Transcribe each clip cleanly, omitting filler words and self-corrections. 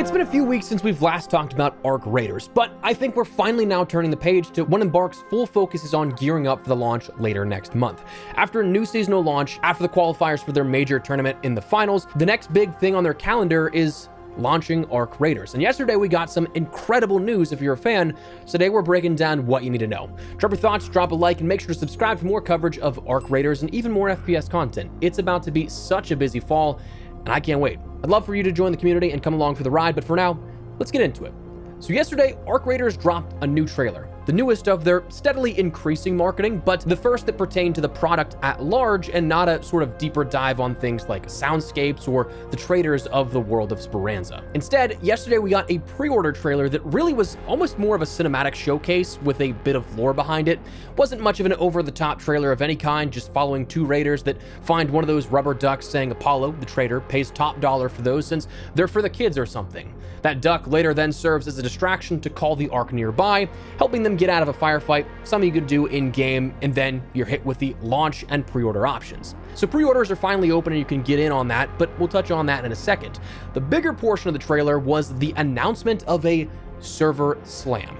It's been a few weeks since we've last talked about Arc Raiders, but I think we're finally now turning the page to when Embark's full focus is on gearing up for the launch later next month. After a new seasonal launch, after the qualifiers for their major tournament in the finals, the next big thing on their calendar is launching Arc Raiders. And yesterday we got some incredible news if you're a fan, so today we're breaking down what you need to know. Drop your thoughts, drop a like, and make sure to subscribe for more coverage of Arc Raiders and even more FPS content. It's about to be such a busy fall, and I can't wait. I'd love for you to join the community and come along for the ride, but for now, let's get into it. So yesterday, Arc Raiders dropped a new trailer, the newest of their steadily increasing marketing, but the first that pertained to the product at large and not a sort of deeper dive on things like soundscapes or the traders of the world of Speranza. Instead, yesterday we got a pre-order trailer that really was almost more of a cinematic showcase with a bit of lore behind it. Wasn't much of an over-the-top trailer of any kind, just following two raiders that find one of those rubber ducks saying Apollo, the trader, pays top dollar for those since they're for the kids or something. That duck later then serves as a distraction to call the Ark nearby, helping them get out of a firefight, something you could do in-game, and then you're hit with the launch and pre-order options. So pre-orders are finally open and you can get in on that, but we'll touch on that in a second. The bigger portion of the trailer was the announcement of a server slam.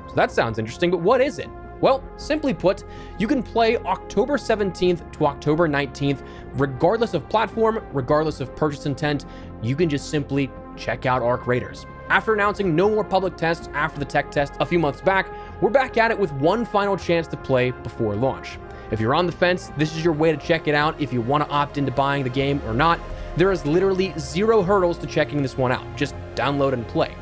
So that sounds interesting, but what is it? Well, simply put, you can play October 17th to October 19th, regardless of platform, regardless of purchase intent. You can just simply check out Arc Raiders. After announcing no more public tests after the tech test a few months back, we're back at it with one final chance to play before launch. If you're on the fence, this is your way to check it out if you want to opt into buying the game or not. There is literally zero hurdles to checking this one out. Just download and play.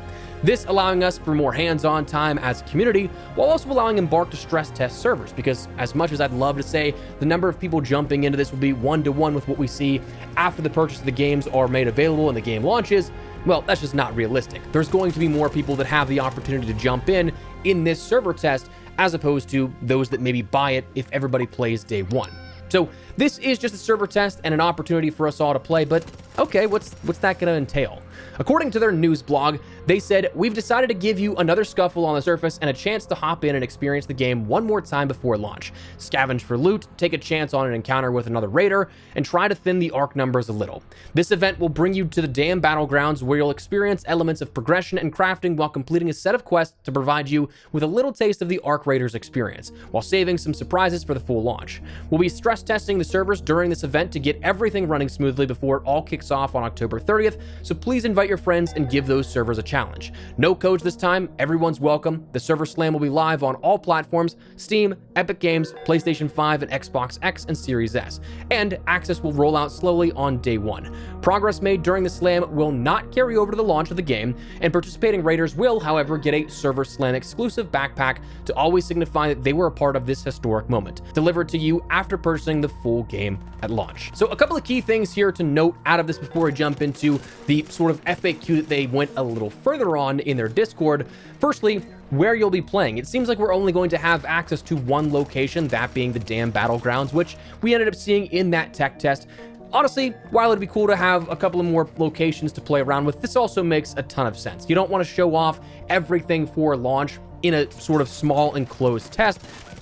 This allowing us for more hands-on time as a community, while also allowing Embark to stress test servers, because as much as I'd love to say the number of people jumping into this will be one-to-one with what we see after the purchase of the games are made available and the game launches, well, that's just not realistic. There's going to be more people that have the opportunity to jump in this server test, as opposed to those that maybe buy it if everybody plays day one. So this is just a server test and an opportunity for us all to play, but okay, what's that going to entail? According to their news blog, they said, "We've decided to give you another scuffle on the surface and a chance to hop in and experience the game one more time before launch. Scavenge for loot, take a chance on an encounter with another raider, and try to thin the Ark numbers a little. This event will bring you to the damn battlegrounds where you'll experience elements of progression and crafting while completing a set of quests to provide you with a little taste of the Arc Raiders experience, while saving some surprises for the full launch. We'll be stress testing the servers during this event to get everything running smoothly before it all kicks off on October 30th, so please invite your friends and give those servers a challenge. No codes this time, everyone's welcome. The server slam will be live on all platforms, Steam, Epic Games, PlayStation 5, and Xbox X and Series S, and access will roll out slowly on day one. Progress made during the slam will not carry over to the launch of the game, and participating raiders will, however, get a server slam exclusive backpack to always signify that they were a part of this historic moment, delivered to you after purchasing the full game at launch." So a couple of key things here to note out of this before we jump into the sort of FAQ that they went a little further on in their Discord. Firstly, where you'll be playing. It seems like we're only going to have access to one location, that being the damn battlegrounds, which we ended up seeing in that tech test. Honestly, while it'd be cool to have a couple of more locations to play around with, this also makes a ton of sense. You don't want to show off everything for launch in a sort of small enclosed test,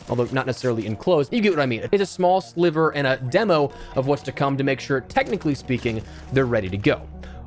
although not necessarily enclosed. You get what I mean. It's a small sliver and a demo of what's to come to make sure, technically speaking, they're ready to go.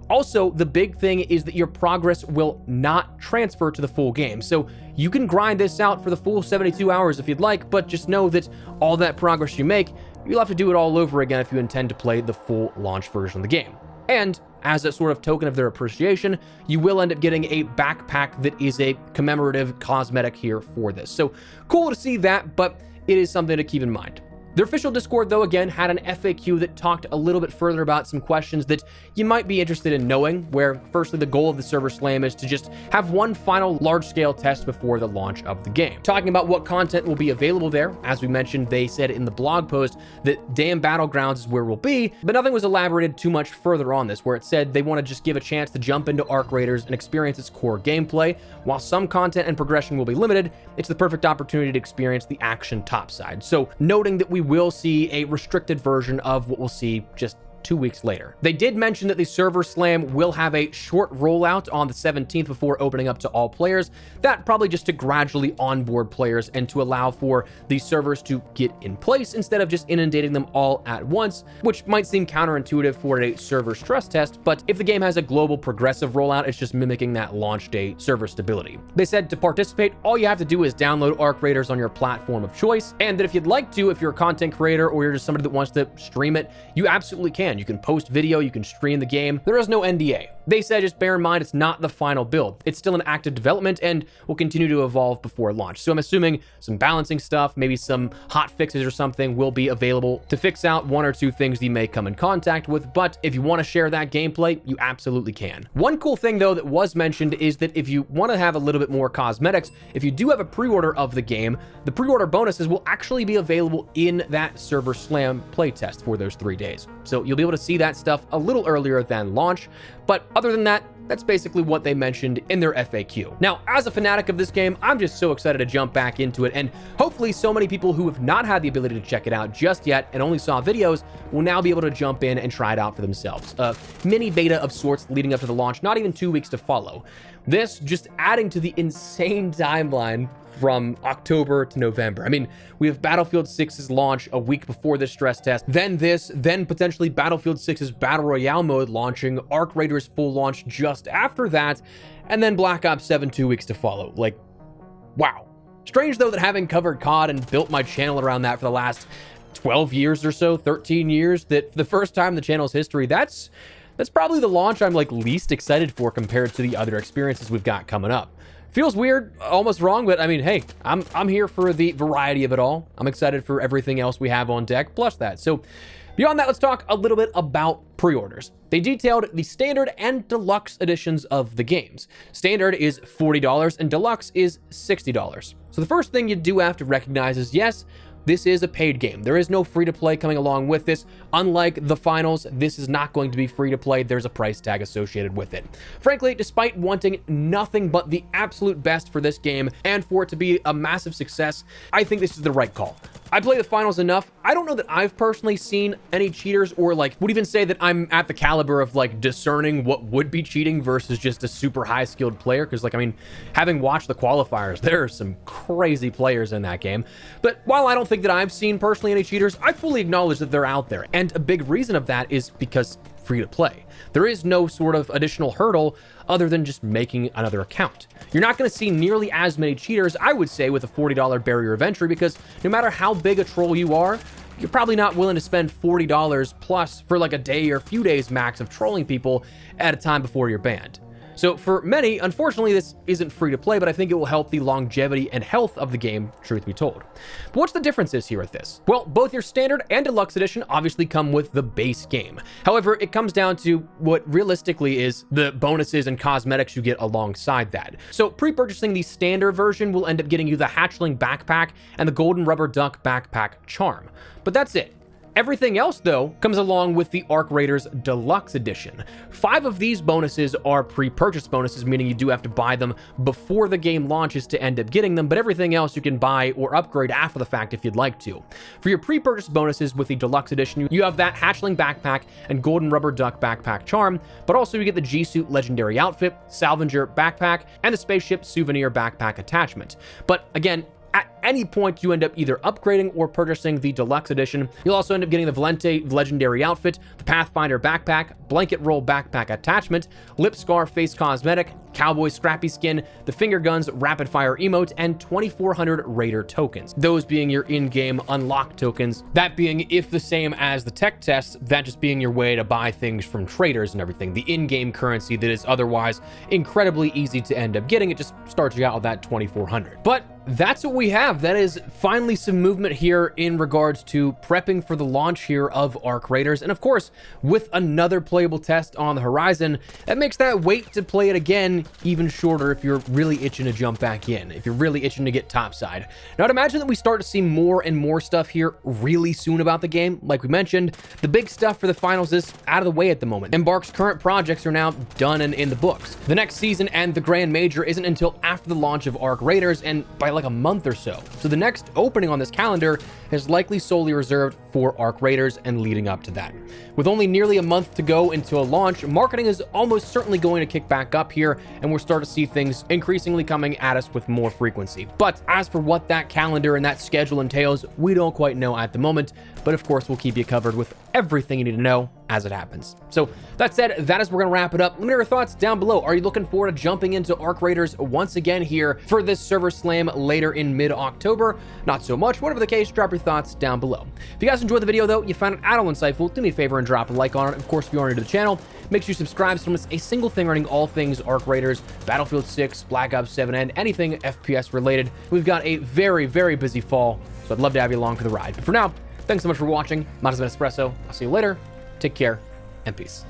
Also, the big thing is that your progress will not transfer to the full game. So you can grind this out for the full 72 hours if you'd like, but just know that all that progress you make, you'll have to do it all over again if you intend to play the full launch version of the game. And as a sort of token of their appreciation, you will end up getting a backpack that is a commemorative cosmetic here for this. So cool to see that, but it is something to keep in mind. Their official Discord, though, again, had an FAQ that talked a little bit further about some questions that you might be interested in knowing, where, firstly, the goal of the server slam is to just have one final large-scale test before the launch of the game. Talking about what content will be available there, as we mentioned, they said in the blog post that damn battlegrounds is where we'll be, but nothing was elaborated too much further on this, where it said they want to just give a chance to jump into Arc Raiders and experience its core gameplay. While some content and progression will be limited, it's the perfect opportunity to experience the action topside. So, noting that we will see a restricted version of what we'll see just 2 weeks later. They did mention that the server slam will have a short rollout on the 17th before opening up to all players. That probably just to gradually onboard players and to allow for these servers to get in place instead of just inundating them all at once, which might seem counterintuitive for a server stress test, but if the game has a global progressive rollout, it's just mimicking that launch day server stability. They said to participate, all you have to do is download Arc Raiders on your platform of choice, and that if you'd like to, if you're a content creator or you're just somebody that wants to stream it, you absolutely can. You can post video, you can stream the game. There is no NDA. They said just bear in mind it's not the final build. It's still in active development and will continue to evolve before launch. So I'm assuming some balancing stuff, maybe some hot fixes or something will be available to fix out one or two things you may come in contact with, but if you want to share that gameplay, you absolutely can. One cool thing though that was mentioned is that if you want to have a little bit more cosmetics, if you do have a pre-order of the game, the pre-order bonuses will actually be available in that Server Slam playtest for those 3 days. So you'll be able to see that stuff a little earlier than launch, but other than that, that's basically what they mentioned in their FAQ. Now, as a fanatic of this game, I'm just so excited to jump back into it, and hopefully so many people who have not had the ability to check it out just yet and only saw videos will now be able to jump in and try it out for themselves. A mini beta of sorts leading up to the launch, not even 2 weeks to follow. This just adding to the insane timeline from October to November. I mean, we have Battlefield 6's launch a week before this stress test, then potentially Battlefield 6's Battle Royale mode launching, Arc Raiders full launch just after that, and then Black Ops 7 2 weeks to follow. Like, wow. Strange though that having covered COD and built my channel around that for the last 12 years or so, 13 years, that for the first time in the channel's history, that's probably the launch I'm like least excited for compared to the other experiences we've got coming up. Feels weird, almost wrong, but I mean, hey, I'm here for the variety of it all. I'm excited for everything else we have on deck, plus that. So beyond that, let's talk a little bit about pre-orders. They detailed the standard and deluxe editions of the games. Standard is $40 and deluxe is $60. So the first thing you do have to recognize is, yes, this is a paid game. There is no free-to-play coming along with this. Unlike the finals, this is not going to be free-to-play. There's a price tag associated with it. Frankly, despite wanting nothing but the absolute best for this game and for it to be a massive success, I think this is the right call. I play the finals enough. I don't know that I've personally seen any cheaters or like would even say that I'm at the caliber of like discerning what would be cheating versus just a super high skilled player. Cause like, I mean, having watched the qualifiers, there are some crazy players in that game. But while I don't think that I've seen personally any cheaters, I fully acknowledge that they're out there. And a big reason of that is because free to play. There is no sort of additional hurdle other than just making another account. You're not going to see nearly as many cheaters, I would say, with a $40 barrier of entry, because no matter how big a troll you are, you're probably not willing to spend $40 plus for like a day or a few days max of trolling people at a time before you're banned. So for many, unfortunately, this isn't free to play, but I think it will help the longevity and health of the game, truth be told. But what's the differences here with this? Well, both your standard and deluxe edition obviously come with the base game. However, it comes down to what realistically is the bonuses and cosmetics you get alongside that. So pre-purchasing the standard version will end up getting you the hatchling backpack and the golden rubber duck backpack charm. But that's it. Everything else, though, comes along with the Arc Raiders Deluxe Edition. 5 of these bonuses are pre-purchase bonuses, meaning you do have to buy them before the game launches to end up getting them, but everything else you can buy or upgrade after the fact if you'd like to. For your pre-purchase bonuses with the Deluxe Edition, you have that hatchling backpack and golden rubber duck backpack charm, but also you get the G-Suit Legendary outfit, Salvager backpack, and the Spaceship Souvenir backpack attachment. But again, at any point you end up either upgrading or purchasing the Deluxe Edition, you'll also end up getting the Valente Legendary outfit, the Pathfinder backpack, Blanket Roll backpack attachment, Lip Scar face cosmetic, Cowboy Scrappy skin, the Finger Guns rapid fire emote, and 2,400 Raider tokens. Those being your in-game unlock tokens, that being if the same as the tech tests, that just being your way to buy things from traders and everything. The in-game currency that is otherwise incredibly easy to end up getting, it just starts you out with that 2,400. But that's what we have. That is finally some movement here in regards to prepping for the launch here of Arc Raiders. And of course, with another playable test on the horizon, that makes that wait to play it again even shorter if you're really itching to jump back in, if you're really itching to get topside. Now, I'd imagine that we start to see more and more stuff here really soon about the game. Like we mentioned, the big stuff for the finals is out of the way at the moment. Embark's current projects are now done and in the books. The next season and the Grand Major isn't until after the launch of Arc Raiders, and by like a month or so. So the next opening on this calendar is likely solely reserved for Arc Raiders and leading up to that. With only nearly a month to go until launch, marketing is almost certainly going to kick back up here, and we'll start to see things increasingly coming at us with more frequency. But as for what that calendar and that schedule entails, we don't quite know at the moment, but of course we'll keep you covered with everything you need to know as it happens. So that said, that is where we're gonna wrap it up. Let me know your thoughts down below. Are you looking forward to jumping into Arc Raiders once again here for this server slam later in mid-October? Not so much. Whatever the case, drop your thoughts down below. If you guys enjoyed the video though, you found it at all insightful, do me a favor and drop a like on it. Of course, if you are new to the channel, make sure you subscribe so you don't miss a single thing running all things Arc Raiders, Battlefield 6, Black Ops 7, and anything FPS related. We've got a very, very busy fall, so I'd love to have you along for the ride. But for now, thanks so much for watching. Mine has been Espresso. I'll see you later. Take care and peace.